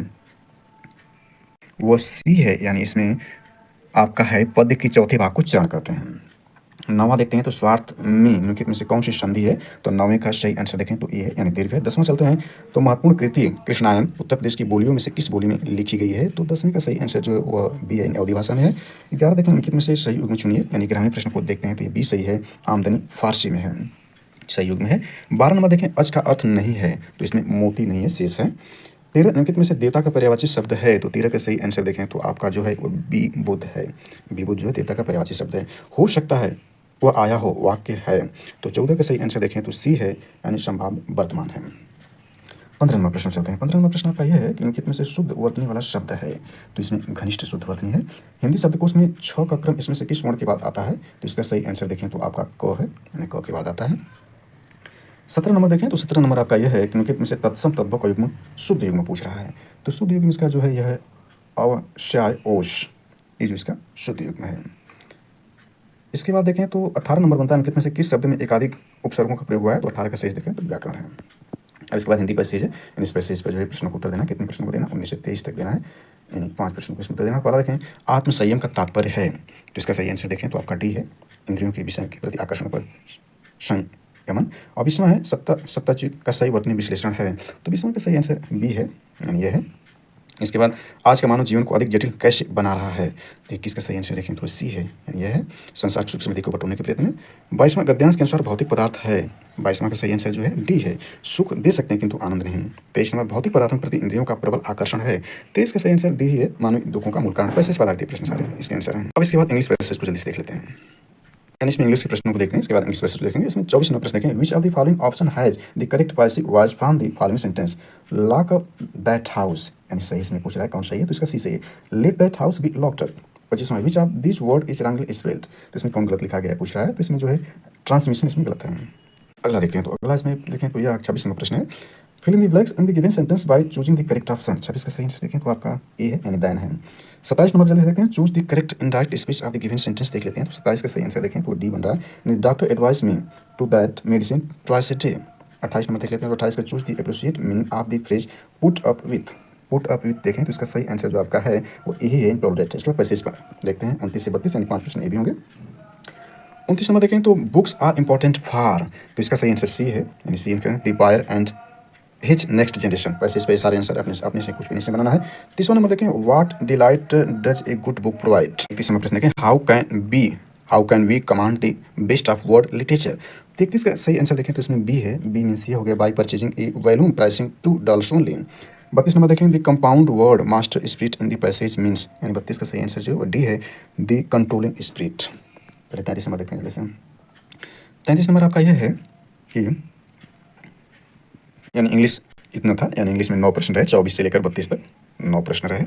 वो सी है, यानी इसमें आपका है पद की चौथे भाग को चयन करते हैं। 9वां देखते हैं, तो स्वार्थ में निम्नलिखित में से कौन सी संधि है? तो 9वें का सही आंसर देखें तो ए है, यानी दीर्घ है। 10वां चलते हैं, तो महत्वपूर्ण कृति कृष्णायन उत्तर प्रदेश की बोलियों में से किस बोली में लिखी गई है? तो 10वें का सही आंसर जो है वह बी है, अवधी भाषा में है। 11 देखें, निम्नलिखित में से सही युग में चुनिए, यानी ग्रामीण प्रश्न को देखते हैं तो ये बी सही है, आमदनी फारसी में है, सही युग में है। 12 नंबर देखें, अज का अर्थ नहीं है, तो इसमें मोती नहीं है, शेष है। 13 निम्नलिखित में से देवता का पर्यायवाची शब्द है, तो 13 का सही आंसर देखें तो आपका जो है वो बी बुध है। बी बुध जो है देवता का पर्यायवाची शब्द है। हो सकता है वह आया हो वाक्य है, तो 14 का सही आंसर देखें तो सी है, यानी संभाव्य वर्तमान है। 15 नंबर प्रश्न चलते हैं। 15 नंबर प्रश्न आपका यह है कि निम्नलिखित में से शुद्ध वर्तनी वाला शब्द है, तो इसमें घनिष्ठ शुद्ध वर्तनी है। हिंदी शब्दकोश में 6 का क्रम इसमें से किस वर्ण के बाद आता है? तो इसका सही आंसर देखें तो आपका क है, यानी क के बाद आता है। 17 नंबर देखें, तो 17 नंबर आपका यह है कि निम्नलिखित में से तत्सम तद्भव का युग्म शुद्ध युग्म पूछ रहा है, तो शुद्ध युग्म इसका जो है यह है अवश्य ओश, ये जो इसका शुद्ध युग्म है। इसके बाद देखें तो 18 नंबर बनता है, निम्नलिखित में से किस शब्द में एकाधिक उपसर्गों का प्रयोग हुआ है? तो 18 का सही देखें तो व्याकरण है। अब इसके बाद हिंदी पैसेज है, इस पैसेज पर जो है प्रश्नों को उत्तर देना, कितने प्रश्नों को देना? 19 से 23 तक देना है, यानी 5 प्रश्नों को इसमें उत्तर देना। पहला देखें, आत्मसंयम का तात्पर्य है, तो इसका सही आंसर देखें तो आपका डी है, इंद्रियों के विषय के प्रति आकर्षण पर संयमन। और 20वां है, सत्ताचित का सही वर्तनी विश्लेषण है, तो 20वां का सही आंसर बी है, यानी यह है। इसके बाद आज का मानव जीवन को अधिक जटिल कैसे बना रहा है? तो 21 का सही आंसर देखें तो सी है, यानी यह है, संसार सूक्ष्म विधि को बटोरने के प्रयत्न में। 22वां गद्यांश के अनुसार भौतिक पदार्थ है, 22वां का सही आंसर जो है डी है, सुख दे सकते हैं किंतु आनंद नहीं। 23 नंबर भौतिक पदार्थों के प्रति इंद्रियों का प्रबल आकर्षण है, 23 का सही आंसर डी है, मानव दुखों का मूल कारण। पैसेज पदार्थीय प्रश्न सारे इसके आंसर हैं। अब इसके बाद इंग्लिश पैसेज को जल्दी से देख लेते हैं, यानी इसमें इंग्लिश के प्रश्नों को देखते हैं, इसके बाद इंग्लिश पैसेज देखेंगे। इसमें 24 नंबर प्रश्न देखें, विच of the following option has the correct passive voice from the following sentence? Lock up that house, यानी सही इसमें पूछ रहा है कौन सही है, तो इसका सी सही है। Let that house be locked up. 25वां, which of this word is wrongly spelled, तो इसमें कौन गलत लिखा गया है पूछ रहा है, तो इसमें जो है ट्रांसमिशन इसमें गलत है। अगला देखते हैं, तो अगला इसमें देखें तो यह 26 नंबर प्रश्न है, fill in the blanks in the given sentence by choosing the correct option. 26 का सही आंसर देखें तो आपका ए है, यानी दान है। 27 नंबर जल्दी से देखते हैं, choose the correct indirect speech of the given sentence देख लेते हैं, तो 27 का सही आंसर देखें तो डी बन रहा है, doctor advice me to that medicine twice a day. 28 number देख लेते हैं, तो 28 का choose the appropriate meaning of the phrase put up with. Put up with देखें तो इसका सही आंसर जो आपका है वो यही है, इम्प्लॉयड। इसके बाद पैसेज पर देखते हैं 29 से 32, यानी 5 प्रश्न ये भी होंगे। 29 नंबर देखें तो बुक्स आर इंपॉर्टेंट फॉर, तो इसका सही आंसर सी है, यानी C the buyer and his next generation. पैसे इस पे सारे आंसर अपने से कुछ भी नहीं बनाना है। 30वां नंबर देखें, what delight does a good book provide. 31 number प्रश्न देखें, how can we command the best of word literature. 33 का सही आंसर देखें तो इसमें बी है, बी मीन्स ये हो गया, by purchasing a volume pricing $2 only. 32 number देखें, the compound word master spirit in the passage means, यानी 32 का सही आंसर जो है डी है, द कंट्रोलिंग स्पिरिट। पहले 33 नंबर देखते हैं जैसे। 33 नंबर आपका यह है कि यानी इंग्लिश इतना था, यानी इंग्लिश में 9 प्रश्न रहे, 24 से लेकर 32 तक 9 प्रश्न रहे।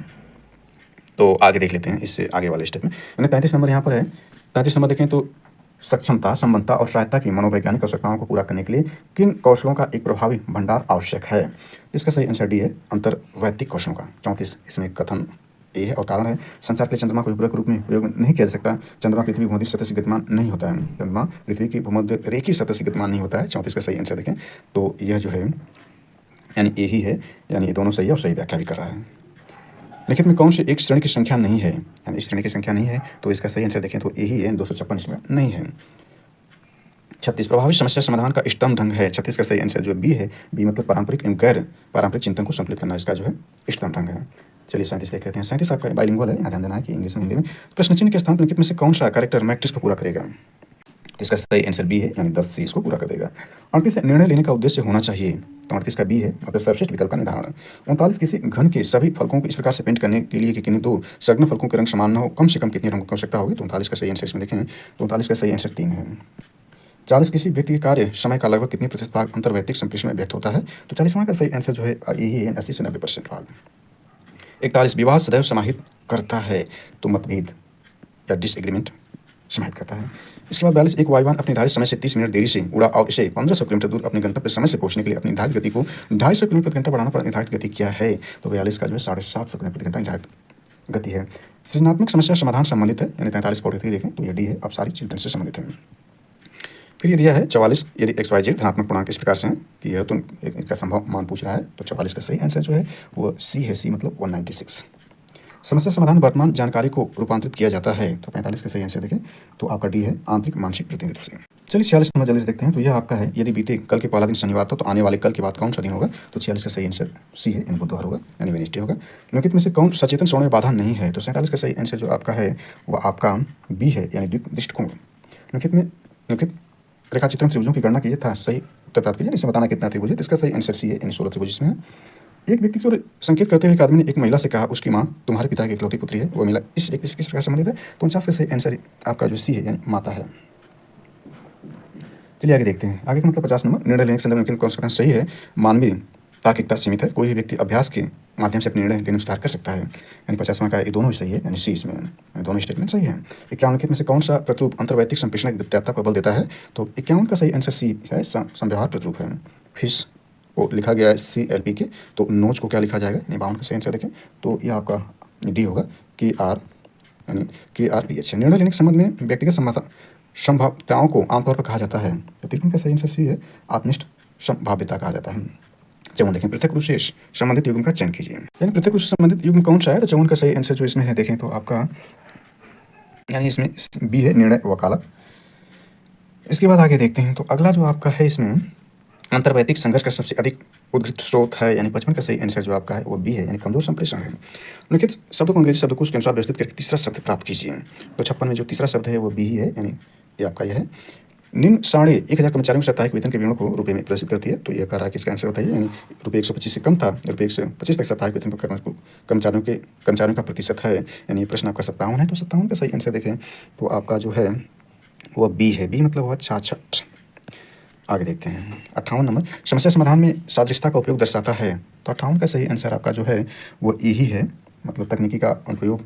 तो आगे देख लेते हैं इससे आगे वाले स्टेप में, यानी 33 नंबर यहाँ पर है। 33 नंबर देखें तो सक्षमता, संबंधता और सहायता की मनोवैज्ञानिक आवश्यकताओं को पूरा करने के लिए किन कौशलों का एक प्रभावी भंडार आवश्यक है? इसका सही आंसर डी है, अंतर्वैयक्तिक कौशलों का। 34 इसमें कथन ए है और कारण है, संचार के लिए चंद्रमा को उपग्रह के रूप में प्रयोग नहीं किया जा सकता। चंद्रमा पृथ्वी भूमध्य सतह से गतिमान नहीं होता है, चंद्रमा पृथ्वी की भूमध्य रेखीय सतह से गतिमान नहीं होता है। 34 का सही आंसर देखें तो यह जो है यानी ए ही है, यानी ये दोनों सही है और सही व्याख्या भी कर रहा है। लिखित में कौन सी एक श्रेणी की संख्या नहीं है, यानी इस श्रेणी की संख्या नहीं है, तो इसका सही आंसर देखें तो ए ही है, 256 इसमें नहीं है। 36 प्रभावी समस्या समाधान का इष्टतम ढंग है। 36 का सही आंसर जो बी है, बी मतलब पारंपरिक एवं गैर पारंपरिक चिंतन को संतुलित करना, इसका जो है इष्टतम ढंग है। चलिए 37 देख लेते हैं। 37 आपका बाइलिंगुअल है, यहाँ ध्यान देना है कि इंग्लिश में हिंदी में। प्रश्न चिन्ह के स्थान पर निम्नलिखित में से कौन सा कैरेक्टर मैट्रिक्स को पूरा करेगा? तो इसका सही आंसर बी है, यानी 10 से इसको पूरा कर देगा। 38 निर्णय लेने का उद्देश्य होना चाहिए, तो 38 का बी है, मतलब सर्वश्रेष्ठ विकल्प का निर्धारण। 39 किसी घन के सभी फलकों को इस प्रकार से पेंट करने के लिए कि किन्हीं दो संलग्न फलकों के रंग समान न हो, कम से कम कितनी रंगों की आवश्यकता होगी? तो 39 का सही आंसर इसमें देखें तो 39 का सही आंसर 3 है। 40 किसी व्यक्ति के कार्य समय का लगभग कितनी प्रतिशत भाग अंतर्वैयक्तिक संप्रेषण में व्यक्त होता है? तो 40वां का सही आंसर जो है यही है, 80 से 90% भाग। 41 विवाद सदैव समाहित करता है, तो मतभेद या डिसएग्रीमेंट समाहित करता है। इसके बाद 42 एक वायुयान अपने निर्धारित समय से 30 मिनट देरी से उड़ा और इसे 1500 किलोमीटर दूर अपने गंतव्य समय से पहुंचने के लिए अपनी निर्धारित गति को 250 किलोमीटर प्रति घंटा बढ़ाना पर निर्धारित गति क्या है? तो 42 का जो है 750 किलोमीटर प्रति घंटा निर्धारित गति है। सृजनात्मक समस्या समाधान संबंधित है, यानी 43/43 देखें तो ये डी है, अब सारी चिंतन से संबंधित है। फिर ये दिया है 44, यदि एक्स वाई जेड धनात्मक पूर्णांक इस प्रकार से हैं कि यह तो इसका संभव मान पूछ रहा है, तो 44 का सही आंसर जो है वो सी है, सी मतलब 196। समस्या समाधान वर्तमान जानकारी को रूपांतरित किया जाता है, तो 45 का सही आंसर देखें तो आपका डी है, आंतरिक मानसिक प्रतिनिधित्व से। चलिए 46 नंबर जल्दी से देखते हैं, तो यह आपका है, यदि बीते कल के पहला दिन शनिवार था तो आने वाले कल के बाद कौन सा दिन होगा, तो 46 का सही आंसर सी है, यानी बुधवार होगा, यानी वेडनेसडे होगा। निम्नलिखित में से कौन सचेतन श्रवण में बाधा नहीं है, तो 47 का सही आंसर जो आपका है वो आपका बी है, यानी दृष्टिकोण। निम्नलिखित रेखाचित्रण त्रिभुजों की गणना कीजिए था सही उत्तर प्राप्त कीजिए, इसे बताना कितना त्रिभुज है, इसका सही आंसर सी है, यानी 16 त्रिभुज इसमें है। एक व्यक्ति की ओर संकेत करते हुए एक आदमी ने एक महिला से कहा उसकी माँ तुम्हारे पिता की इकलौती पुत्री है, वो महिला इस व्यक्ति से किस प्रकार संबंधित है, तो 49 का सही आंसर आपका जो सी है, यानी माता है। चलिए आगे देखते हैं, आगे का मतलब 50 नंबर, निर्णय लेने के संदर्भ में कौन सा कथन सही है। मानवीय तार्किकता सीमित है, कोई भी व्यक्ति अभ्यास के माध्यम से अपने निर्णय लेने में सुधार कर सकता है, यानी 50वां का ये दोनों ही सही है, यानी सी इसमें, यानी दोनों स्टेटमेंट सही है। 51 में से कौन सा प्रतिरूप अंतर्वैयक्तिक संप्रेषण की द्वितीयता पर बल देता है, तो 51 का सही आंसर सी है, संव्यवहार प्रतिरूप है। फिश को लिखा गया है CLP के, तो नोच को क्या लिखा जाएगा, यानी 52 का सही आंसर देखें तो यह आपका डी होगा, KR, यानी KRPH। निर्णय लेने के संबंध में व्यक्तिगत संभाव्यताओं को आमतौर पर कहा जाता है, तो 53 का सही आंसर सी है, आत्मनिष्ठ संभाव्यता कहा जाता है। 54 देखें, पृथक रूप से संबंधित युग्म का चयन कीजिए, यानी पृथक रूप से संबंधित युग्म कौन सा है, तो 54 का सही आंसर जो इसमें है देखें तो आपका, यानी इसमें बी है, निर्णय वकालत। इसके बाद आगे देखते हैं, तो अगला जो आपका है इसमें अंतर्वैयक्तिक संघर्ष का सबसे अधिक उद्घृत स्रोत है, यानी 55 का सही आंसर जो आपका है वो बी है, यानी कमजोर संप्रेषण है। निम्नलिखित शब्दों को अंग्रेजी शब्दकोश के अनुसार व्यवस्थित करके तीसरा शब्द प्राप्त कीजिए, तो 56 में जो तीसरा शब्द है वो बी ही है, यानी ये आपका यह है। निम्न 1,500 कर्मचारियों के साप्ताहिक वेतन के विवरण को रुपये में प्रदर्शित करती है, तो यह कह रहा है कि इसका आंसर बताइए, यानी रुपये 125 से कम था, रुपये 125 तक साप्ताहिक वेतन पर कर्मचारियों का प्रतिशत है, यानी प्रश्न आपका 57 है, तो 57 का सही आंसर देखें तो आपका जो है वह बी है, बी मतलब हुआ 66। आगे देखते हैं 58 नंबर, समस्या समाधान में सादृश्यता का उपयोग दर्शाता है, तो 58 का सही आंसर आपका जो है वो ए ही है, मतलब तकनीकी का अनुप्रयोग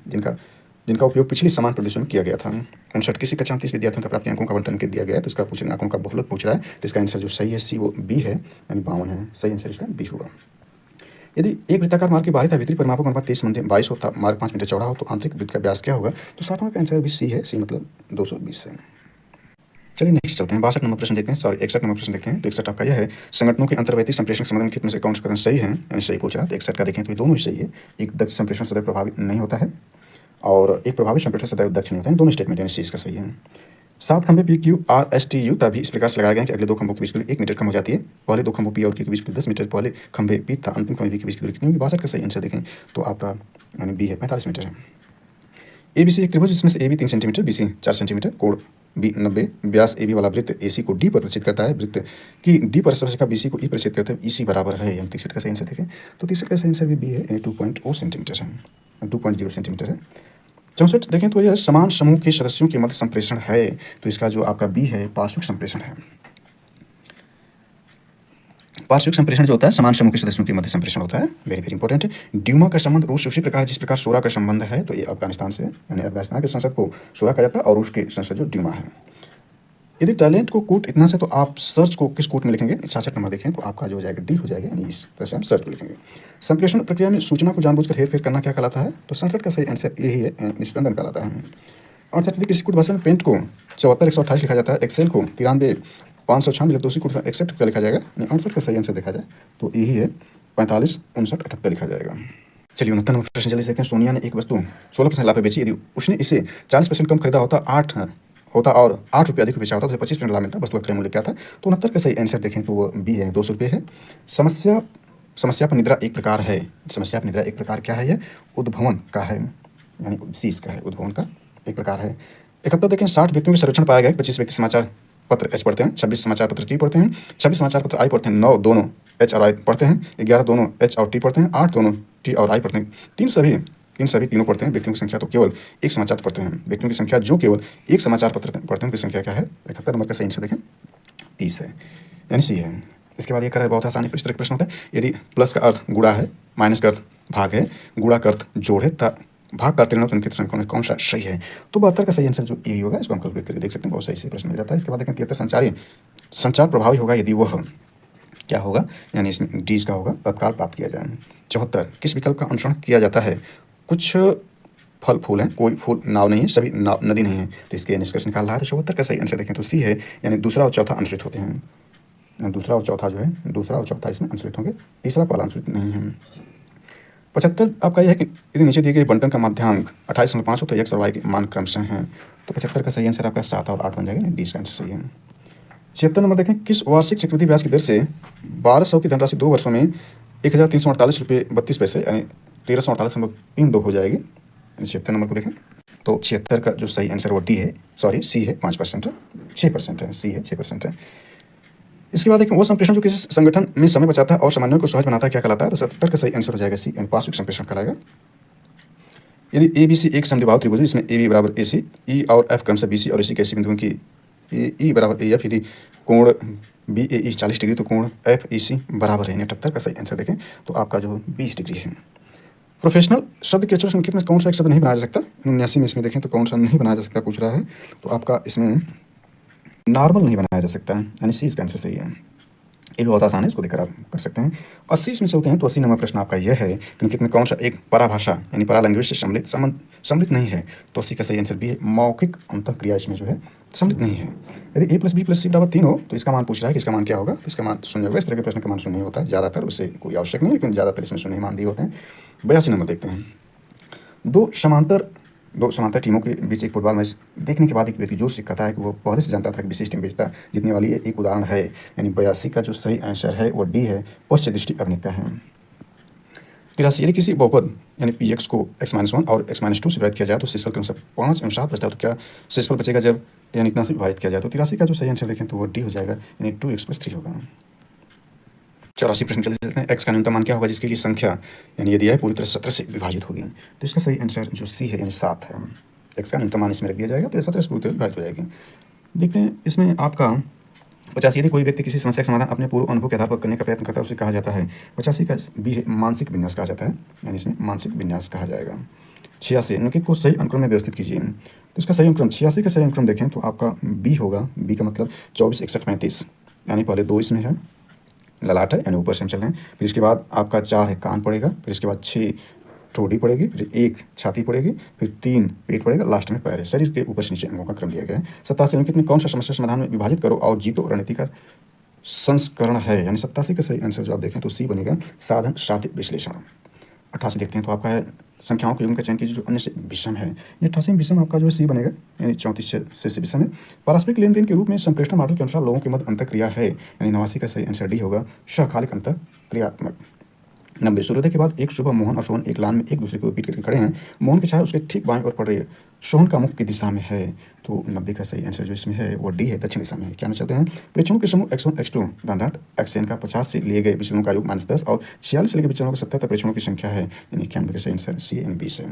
जिनका उपयोग पिछली समान प्रदर्शन में किया गया था। 59 किसी कक्षा में 30 विद्यार्थियों का प्राप्त अंकों का आवंटन दिया गया है, तो इसका पूछने आंकों का बहुलक पूछ रहा है, तो इसका आंसर जो सही है सी वो बी है, यानी 52 है, सही आंसर इसका बी होगा। यदि एक वृत्ताकार मार्ग के बाहरी तथा भीतरी परिमापों का अनुपात 23 मंदिर 22 होता, मार्ग 5 मीटर चौड़ा हो, तो आंतरिक वृत्त का व्यास क्या होगा, तो 60वां का आंसर भी सी है, सी मतलब 220 है। चलिए नेक्स्ट चलते हैं, 62 नंबर प्रश्न देखते हैं, 61 नंबर प्रश्न देखते हैं, तो 61 आपका यह है, संगठनों के अंतर्वैयक्तिक संप्रेषण संबंध में में से कौन सा कथन सही है, यानी सही पूछ रहा है, तो 61 का देखें तो ये दोनों ही सही है। एक दक्ष संप्रेषण सदैव प्रभावी नहीं होता है और एक प्रभावी संप्रेषण सदैव दक्ष नहीं होता है, दोनों स्टेटमेंट यानी सी इसका सही है। 7 खंभे PQRSTU तभी इस प्रकार से लगाए गए कि अगले 2 खंभों के बीच की दूरी 1 मीटर कम हो जाती है, पहले 2 खंभों P और Q के बीच की 10 मीटर, पहले खंभे P तथा अंतिम खंभे V के बीच की दूरी कितनी होगी, 62 का सही आंसर देखें तो आपका यानी बी है, 45 मीटर है। ABC एक त्रिभुज जिसमें से AB 3 सेंटीमीटर, BC 4 सेंटीमीटर, कोण B 90, व्यास AB वाला वृत्त AC को D पर प्रदर्शित करता है, वृत्त की D पर स्पर्शिका BC को E प्रदर्शित करते हुए EC बराबर है, यानी 63 का सही आंसर देखें तो 63 का सही आंसर भी B है, यानी 2.0 सेंटीमीटर है, 2.0 सेंटीमीटर है। 64 देखें तो यह समान समूह के सदस्यों के मध्य संप्रेषण है, तो इसका जो आपका बी है पार्श्विक संप्रेषण है। पार्श्विक संप्रेषण जो होता है समान समूह के सदस्यों के मध्य संप्रेषण होता है, वेरी वेरी इंपॉर्टेंट है। ड्यूमा का संबंध रूस उसी प्रकार जिस प्रकार सोरा का संबंध है, तो ये अफगानिस्तान से, यानी अफगानिस्तान के संसद को सोरा कहा जाता है और रूस के संसद जो ड्यूमा है। यदि टैलेंट को कोट इतना से, तो आप सर्च को किस कोट में लिखेंगे, 66 नंबर देखें तो आपका जो हो जाएगा डी हो जाएगा, यानी इस तरह से हम सर्च को लिखेंगे। संप्रेषण प्रक्रिया में सूचना को जानबूझकर हेरफेर करना क्या कहलाता है, तो 67 का सही आंसर यही है, निष्पंदन कहलाता है। और यदि किसी कोड भाषा में पेंट को 74 128 लिखा जाता है, एक्सेल को 93 596 दूसरी कोड में एक्सेप्ट क्या लिखा जाएगा, 68 का सही आंसर देखा जाए तो यही है 45 59 78 लिखा जाएगा। चलिए 69 नंबर प्रश्न जल्दी देखते हैं। सोनिया ने एक वस्तु 16% लाभ पे बेची, यदि उसने इसे 40% कम खरीदा होता और 8 रुपये अधिक बेचा होता तो 25% लाभ मिलता, वस्तु का क्रय मूल्य क्या था, तो 69 का सही आंसर देखें तो वो बी यानी 200 रुपये है। समस्या पर निद्रा एक प्रकार है, समस्या पर निद्रा एक प्रकार क्या है, यह उद्भवन का है, यानी सी इसका है, उद्भवन का एक प्रकार है। 71 देखें 60 व्यक्तियों के सर्वेक्षण पाया गया, 25 व्यक्ति समाचार पत्र एच पढ़ते हैं, 26 समाचार पत्र टी पढ़ते हैं, 26 समाचार पत्र आई पढ़ते हैं, 9 दोनों एच और आई पढ़ते हैं, 11 दोनों एच और टी पढ़ते हैं, 8 दोनों टी और आई पढ़ते हैं, तीन सभी तीनों पढ़ते हैं। व्यक्तियों की संख्या तो केवल एक समाचार पत्र पढ़ते हैं, व्यक्तियों की संख्या जो केवल एक समाचार पत्र पढ़ते हैं उनकी संख्या क्या है, 71 नंबर का सही आंसर देखें 30 है, यानी सी है। इसके बाद ये करा है बहुत आसानी पर इस तरह का प्रश्न होता है, यदि प्लस का अर्थ गुणा है, माइनस का अर्थ भाग है, गुणा का अर्थ जोड़ है, भाग करते रहना तो उनके संख्या में कौन सा सही है, तो 72 का सही आंसर जो यही होगा, इसको हम कैलकुलेट करके देख सकते हैं, बहुत सही से प्रश्न मिल जाता है। इसके बाद देखें 73 संचार प्रभावी होगा यदि वह क्या होगा, यानी इसमें डी इसका होगा, तत्काल प्राप्त किया जाए। 74 किस विकल्प का अनुसरण किया जाता है, कुछ फल फूल हैं, कोई फूल नाव नहीं है, सभी नाव नदी नहीं है। तो इसके निष्कर्ष निकाल रहा है। तो 74 का सही आंसर देखें तो सी है, यानी दूसरा और चौथा अनुसूचित होते हैं। दूसरा और चौथा जो है, दूसरा और चौथा इसमें अनुसूचित होंगे, तीसरा वाला अनुसूचित नहीं है। 75 आपका यह है कि यदि नीचे दिए गए बंटन का माध्यांक 28.5 हो तो x और y के मान क्रमशः हैं। तो 75 का सही आंसर आपका 7 और 8 बन जाएगा, डी का आंसर सही है। 76 नंबर देखें, किस वार्षिक चक्रवृद्धि ब्याज की दर से 1200 की धनराशि 2 वर्षों में 1348 रुपये 32 पैसे यानी 1348.32 हो जाएगी। 76 नंबर को देखें तो 76 का जो सही आंसर वो डी है, सॉरी सी है, 5% है, 6% है, सी है 6% है। इसके बाद देखें, वो संप्रेषण जो किसी संगठन में समय बचाता है और समन्वय को सहज बनाता है क्या कहलाता है? तो 77 का सही आंसर हो जाएगा सी, यानी पार्श्विक संप्रेषण कहलाएगा। यदि ए बी सी एक समद्विबाहु त्रिभुज है जिसमें ए बी बराबर ए सी, ई और एफ क्रमशः बी सी और इसी के ऐसे बिंदुओं की ई बराबर ए एफ, यदि कोण बी ए ई 40 डिग्री तो कोण एफ ई सी बराबर है, 78 का सही आंसर देखें तो आपका जो 20 डिग्री है। प्रोफेशनल शब्द के अक्षर संकेत में कौन सा एक शब्द नहीं बनाया जा सकता? 79 में इसमें देखें तो कौन सा नहीं बनाया जा सकता पूछ रहा है। तो आपका इसमें नॉर्मल नहीं बनाया जा सकता है, यानी सी इसका आंसर सही है। ये भी बहुत आसान है, इसको देखकर आप कर सकते हैं। 80 इसमें चलते हैं तो 80 नंबर प्रश्न आपका यह है कि निम्नलिखित में कौन सा एक पराभाषा यानी पैरालैंग्वेज से सम्मिलित नहीं है? तो 80 का सही आंसर बी है, मौखिक अंतःक्रिया इसमें जो है सम्मिलित नहीं है। यदि a + b + c = 3 हो तो इसका मान पूछ रहा है कि इसका मान क्या होगा? तो इसका मान शून्य होगा। इस तरह के प्रश्न का मान शून्य होता है ज़्यादातर, उससे कोई आवश्यक नहीं, लेकिन ज़्यादातर इसमें शून्य मान दिए होते हैं। 82 नंबर देखते हैं, दो समांतर टीमों के बीच एक फुटबॉल मैच देखने के बाद एक व्यक्ति जोर से कहता है कि वो पहले से जानता था कि विशेष टीम जीतने वाली है। एक उदाहरण है, यानी 82 का जो सही आंसर है वो डी है, पश्च दृष्टि अभिनेता है। 83, यदि किसी बहुपद यानी px को x-1 और x-2 से विभाजित किया जाए तो शेषफल के अनुसार 5 एवं 7 बचता है, तो क्या शेषफल बचेगा जब यानी इतना से विभाजित किया जाए? तो 83 का जो सही आंसर देखें तो वो डी हो जाएगा, यानी 2x + 3 होगा। 84 प्रश्न चलते जाते हैं, x का न्यूनतम मान क्या होगा जिसके लिए संख्या यानी यदि है पूरी तरह 17 से विभाजित होगी? तो इसका सही आंसर जो सी है, यानी 7 है। x का न्यूनतम मान इसमें रख दिया जाएगा तो 17 से पूरी तरह विभाजित हो जाएगी। देखते हैं इसमें आपका 85, यदि कोई व्यक्ति किसी समस्या का समाधान अपने पूर्व अनुभव के आधार पर करने का प्रयत्न करता है उसे कहा जाता है? 85 का बी है, मानसिक विन्यास कहा जाता है, यानी इसमें मानसिक विन्यास कहा जाएगा। 86, निम्नलिखित को सही अनुक्रम में व्यवस्थित कीजिए। तो इसका सही अनुक्रम 86 का सही अनुक्रम देखें तो आपका बी होगा, बी का मतलब 24, 61, 35, यानी पहले 2 इसमें है, ललाट है यानी ऊपर से हम चल रहे हैं, फिर इसके बाद आपका 4 है कान पड़ेगा, फिर इसके बाद 6 ठोड़ी पड़ेगी, फिर 1 छाती पड़ेगी, फिर 3 पेट पड़ेगा, लास्ट में पैर है। शरीर के ऊपर से नीचे अंगों का क्रम दिया गया है। 87 निम्नलिखित में कौन सा समस्या समाधान में विभाजित करो और जीतो रणनीति का संस्करण है? यानी 87 का सही आंसर जो आप देखें तो सी बनेगा, साधन साध्य विश्लेषण। 88 देखते हैं तो आपका है, संख्याओं के युग्म का चयन कीजिए जो अन्य से विषम है। ये 88 विषम आपका जो है सी बनेगा, यानी 34 से विषम है। पारस्परिक लेन देन के रूप में संप्रेषण मॉडल के अनुसार लोगों के मध्य अंतःक्रिया है, यानी 89 का सही आंसर डी होगा, सहकालिक अंतःक्रियात्मक। 90, सूर्योदय के बाद एक सुबह मोहन और सोहन एक लाइन में एक दूसरे को पीट करके खड़े हैं। मोहन की छाया उसके ठीक बाएं ओर पड़ रही है, सोहन का मुख की दिशा में है। तो 90 का सही आंसर जो इसमें है वो डी है, दक्षिण दिशा में है। क्या में चलते हैं, प्रेक्षणों के समूह x1 x2 xn का 50 से लिए गए विचलनों का योग -10 और 46 से लिए गए विचलनों का 70 तक प्रेक्षणों की संख्या है, यानी 91 का सही आंसर सी एंड बी से।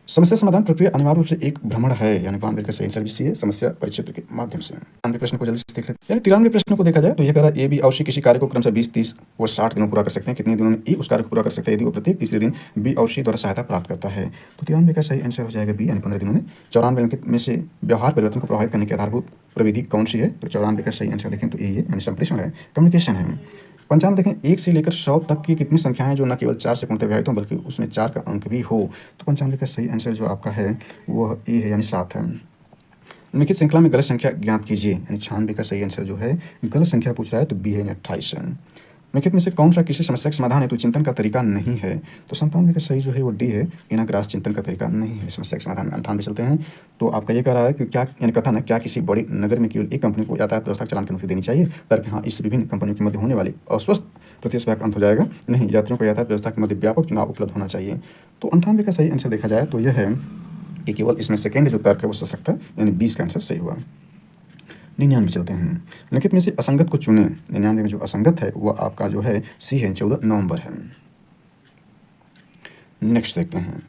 समस्या समाधान प्रक्रिया अनिवार्य रूप से एक भ्रमण है, यानी 92 का सही आंसर सी है, समस्या परिचित्र के माध्यम से। 93 प्रश्न को जल्दी से देख लेते हैं, यानी 93 प्रश्न को देखा जाए तो यह कह रहा है ए बी और सी किसी कार्य को क्रमशः 20, 30 व 60 दिनों पूरा कर सकते हैं। कितने दिनों में ए उस कार्य को पूरा कर सकता है यदि वो प्रत्येक तीसरे दिन बी और सी द्वारा सहायता प्राप्त करता है? तो 93 का सही आंसर हो जाएगा बी, यानी 15 दिनों में। 94 में से व्यवहार परिवर्तन को प्रभावित करने की आधारभूत प्रविधि कौन सी है? तो 94 का सही आंसर देखें तो ए, यानी संप्रेषण है, कम्युनिकेशन है। 95 देखें, 1 से लेकर 100 तक की कितनी संख्याएं जो न केवल 4 से पूर्णतः विभाजित हो बल्कि उसमें 4 का अंक भी हो? तो 95 का सही आंसर जो आपका है वह ए है, यानी 7 है। निम्नलिखित श्रृंखला में गलत संख्या ज्ञात कीजिए, यानी 96 का सही आंसर जो है गलत संख्या पूछ रहा है तो बी है, यानी 28 है। निम्नलिखित में से कौन सा किसी समस्या का समाधान है तो चिंतन का तरीका नहीं है? तो 97 का सही जो है वो डी है, इनाग्रास चिंतन का तरीका नहीं है समस्या के समाधान में। 98 चलते हैं तो आपका ये कह रहा है कि क्या, यानी कथन है, क्या किसी बड़े नगर में केवल एक कंपनी को यातायात व्यवस्था चलाने की अनुमति देनी चाहिए? तर्क हाँ, इस विभिन्न कंपनियों के मध्य होने वाली अस्वस्थ प्रतिस्पर्धा का अंत हो जाएगा। नहीं, यात्रियों को यातायात व्यवस्था के मध्य व्यापक चुनाव उपलब्ध होना चाहिए। तो 98 का सही आंसर देखा जाए तो यह है कि केवल इसमें सेकेंड जो तर्क है वो सशक्त है, यानी 20 का आंसर सही हुआ। 99 चलते हैं, निम्नलिखित में से असंगत को चुने। 99 में जो असंगत है वह आपका जो है सी है, 14 नवंबर है। नेक्स्ट देखते हैं,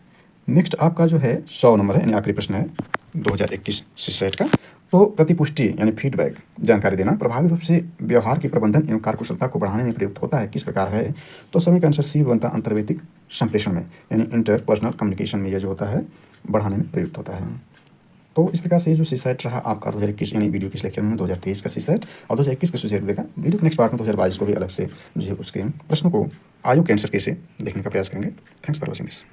नेक्स्ट आपका जो है 100 नंबर है, यानी आखिरी प्रश्न है 2021 सेट का। तो प्रतिपुष्टि यानी फीडबैक जानकारी देना प्रभावी रूप से व्यवहार की प्रबंधन एवं कार्यकुशलता को बढ़ाने में प्रयुक्त होता है, किस प्रकार है? तो समय का आंसर सी बनता अंतर्वैयक्तिक संप्रेषण में, यानी इंटरपर्सनल कम्युनिकेशन में यह जो होता है बढ़ाने में प्रयुक्त होता है। तो इस प्रकार से ये जो सी सेट रहा आपका 2021 यानी वीडियो के लेक्चर में 2023 का सी सेट और 2021 का सी सेट देखा। वीडियो के नेक्स्ट पार्ट में 2022 को भी अलग से जो है उसके प्रश्नों को आयोग के आंसर कैसे देखने का प्रयास करेंगे। Thanks for watching this.